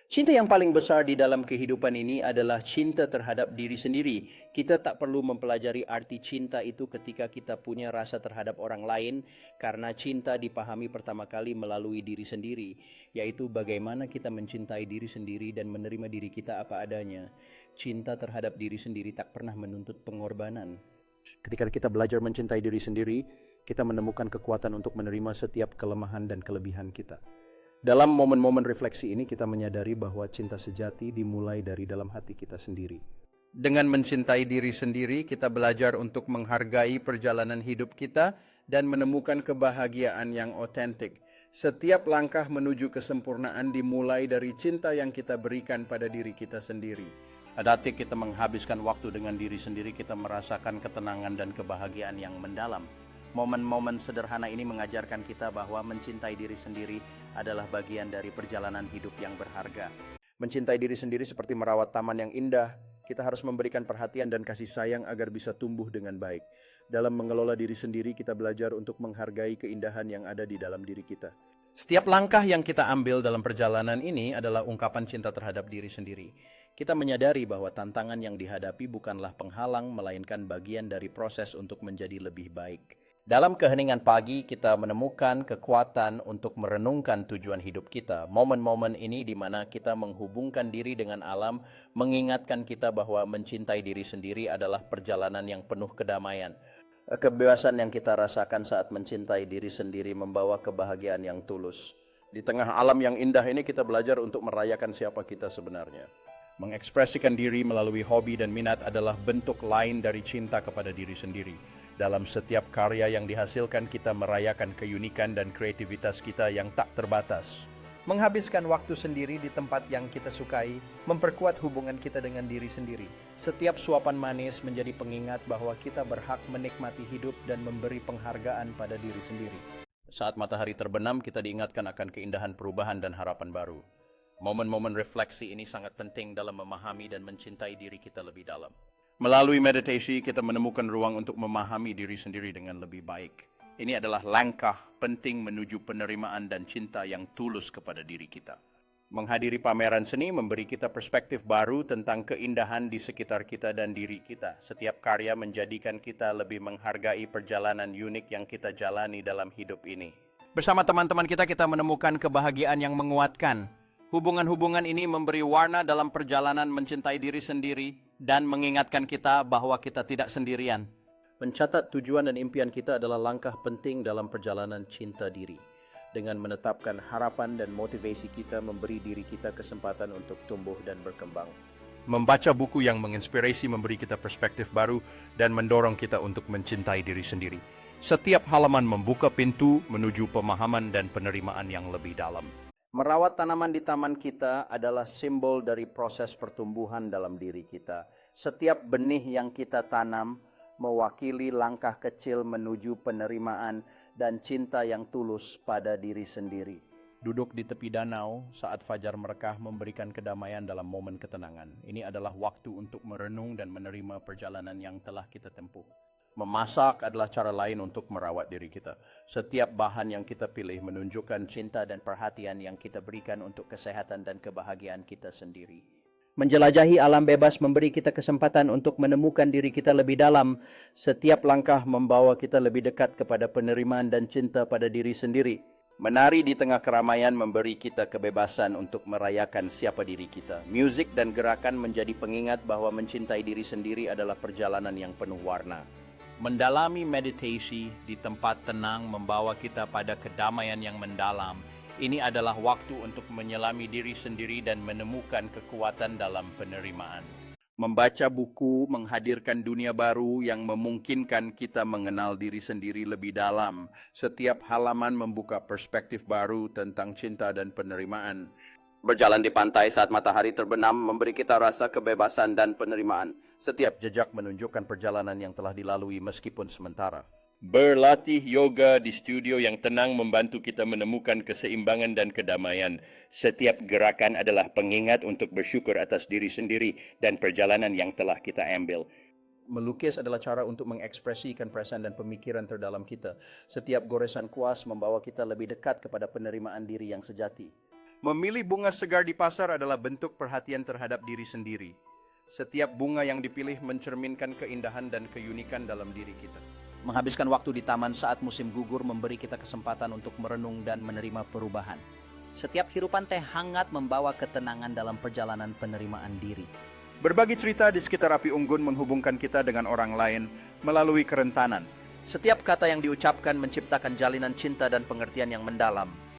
Cinta yang paling besar di dalam kehidupan ini adalah cinta terhadap diri sendiri. Kita tak perlu mempelajari arti cinta itu ketika kita punya rasa terhadap orang lain, karena cinta dipahami pertama kali melalui diri sendiri, yaitu bagaimana kita mencintai diri sendiri dan menerima diri kita apa adanya. Cinta terhadap diri sendiri tak pernah menuntut pengorbanan. Ketika kita belajar mencintai diri sendiri, kita menemukan kekuatan untuk menerima setiap kelemahan dan kelebihan kita. Dalam momen-momen refleksi ini kita menyadari bahwa cinta sejati dimulai dari dalam hati kita sendiri. Dengan mencintai diri sendiri, kita belajar untuk menghargai perjalanan hidup kita dan menemukan kebahagiaan yang otentik. Setiap langkah menuju kesempurnaan dimulai dari cinta yang kita berikan pada diri kita sendiri. Pada detik kita menghabiskan waktu dengan diri sendiri, kita merasakan ketenangan dan kebahagiaan yang mendalam. Momen-momen sederhana ini mengajarkan kita bahwa mencintai diri sendiri adalah bagian dari perjalanan hidup yang berharga. Mencintai diri sendiri seperti merawat taman yang indah. Kita harus memberikan perhatian dan kasih sayang agar bisa tumbuh dengan baik. Dalam mengelola diri sendiri, kita belajar untuk menghargai keindahan yang ada di dalam diri kita. Setiap langkah yang kita ambil dalam perjalanan ini adalah ungkapan cinta terhadap diri sendiri. Kita menyadari bahwa tantangan yang dihadapi bukanlah penghalang, melainkan bagian dari proses untuk menjadi lebih baik. Dalam keheningan pagi, kita menemukan kekuatan untuk merenungkan tujuan hidup kita. Momen-momen ini di mana kita menghubungkan diri dengan alam, mengingatkan kita bahwa mencintai diri sendiri adalah perjalanan yang penuh kedamaian. Kebebasan yang kita rasakan saat mencintai diri sendiri membawa kebahagiaan yang tulus. Di tengah alam yang indah ini kita belajar untuk merayakan siapa kita sebenarnya. Mengekspresikan diri melalui hobi dan minat adalah bentuk lain dari cinta kepada diri sendiri. Dalam setiap karya yang dihasilkan, kita merayakan keunikan dan kreativitas kita yang tak terbatas. Menghabiskan waktu sendiri di tempat yang kita sukai memperkuat hubungan kita dengan diri sendiri. Setiap suapan manis menjadi pengingat bahwa kita berhak menikmati hidup dan memberi penghargaan pada diri sendiri. Saat matahari terbenam, kita diingatkan akan keindahan perubahan dan harapan baru. Momen-momen refleksi ini sangat penting dalam memahami dan mencintai diri kita lebih dalam. Melalui meditasi, kita menemukan ruang untuk memahami diri sendiri dengan lebih baik. Ini adalah langkah penting menuju penerimaan dan cinta yang tulus kepada diri kita. Menghadiri pameran seni memberi kita perspektif baru tentang keindahan di sekitar kita dan diri kita. Setiap karya menjadikan kita lebih menghargai perjalanan unik yang kita jalani dalam hidup ini. Bersama teman-teman kita menemukan kebahagiaan yang menguatkan. Hubungan-hubungan ini memberi warna dalam perjalanan mencintai diri sendiri dan mengingatkan kita bahwa kita tidak sendirian. Mencatat tujuan dan impian kita adalah langkah penting dalam perjalanan cinta diri. Dengan menetapkan harapan dan motivasi kita memberi diri kita kesempatan untuk tumbuh dan berkembang. Membaca buku yang menginspirasi memberi kita perspektif baru dan mendorong kita untuk mencintai diri sendiri. Setiap halaman membuka pintu menuju pemahaman dan penerimaan yang lebih dalam. Merawat tanaman di taman kita adalah simbol dari proses pertumbuhan dalam diri kita. Setiap benih yang kita tanam mewakili langkah kecil menuju penerimaan dan cinta yang tulus pada diri sendiri. Duduk di tepi danau saat fajar merekah memberikan kedamaian dalam momen ketenangan. Ini adalah waktu untuk merenung dan menerima perjalanan yang telah kita tempuh. Memasak adalah cara lain untuk merawat diri kita. Setiap bahan yang kita pilih menunjukkan cinta dan perhatian yang kita berikan untuk kesehatan dan kebahagiaan kita sendiri. Menjelajahi alam bebas memberi kita kesempatan untuk menemukan diri kita lebih dalam. Setiap langkah membawa kita lebih dekat kepada penerimaan dan cinta pada diri sendiri. Menari di tengah keramaian memberi kita kebebasan untuk merayakan siapa diri kita. Musik dan gerakan menjadi pengingat bahwa mencintai diri sendiri adalah perjalanan yang penuh warna. Mendalami meditasi di tempat tenang membawa kita pada kedamaian yang mendalam. Ini adalah waktu untuk menyelami diri sendiri dan menemukan kekuatan dalam penerimaan. Membaca buku menghadirkan dunia baru yang memungkinkan kita mengenal diri sendiri lebih dalam. Setiap halaman membuka perspektif baru tentang cinta dan penerimaan. Berjalan di pantai saat matahari terbenam memberi kita rasa kebebasan dan penerimaan. Setiap jejak menunjukkan perjalanan yang telah dilalui meskipun sementara. Berlatih yoga di studio yang tenang membantu kita menemukan keseimbangan dan kedamaian. Setiap gerakan adalah pengingat untuk bersyukur atas diri sendiri dan perjalanan yang telah kita ambil. Melukis adalah cara untuk mengekspresikan perasaan dan pemikiran terdalam kita. Setiap goresan kuas membawa kita lebih dekat kepada penerimaan diri yang sejati. Memilih bunga segar di pasar adalah bentuk perhatian terhadap diri sendiri. Setiap bunga yang dipilih mencerminkan keindahan dan keunikan dalam diri kita. Menghabiskan waktu di taman saat musim gugur memberi kita kesempatan untuk merenung dan menerima perubahan. Setiap hirupan teh hangat membawa ketenangan dalam perjalanan penerimaan diri. Berbagi cerita di sekitar api unggun menghubungkan kita dengan orang lain melalui kerentanan. Setiap kata yang diucapkan menciptakan jalinan cinta dan pengertian yang mendalam.